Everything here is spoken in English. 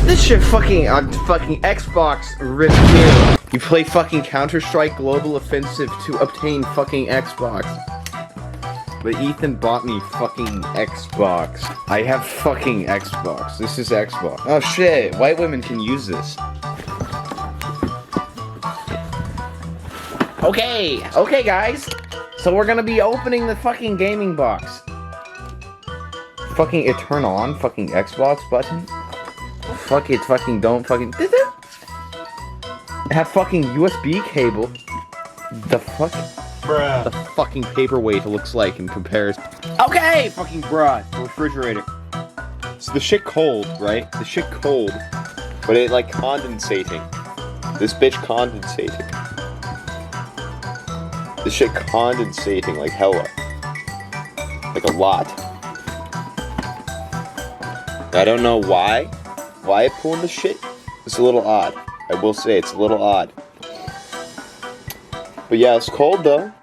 This shit fucking on fucking Xbox ripped here. You play fucking Counter-Strike Global Offensive to obtain fucking Xbox. But Ethan bought me fucking Xbox. I have fucking Xbox. This is Xbox. Oh shit, white women can use this. Okay guys. So we're gonna be opening the fucking gaming box. Fucking it turn on fucking Xbox button. Fuck it, fucking don't fucking have fucking USB cable. The fuck? Bruh. The fucking paperweight looks like in comparison. Okay, fucking bruh. The refrigerator. So the shit cold, right? The shit cold, but it like condensating. This bitch condensating. This shit condensating like hella. Like a lot. I don't know why I pulling this shit. It's a little odd. I will say it's a little odd. But yeah, it's cold though.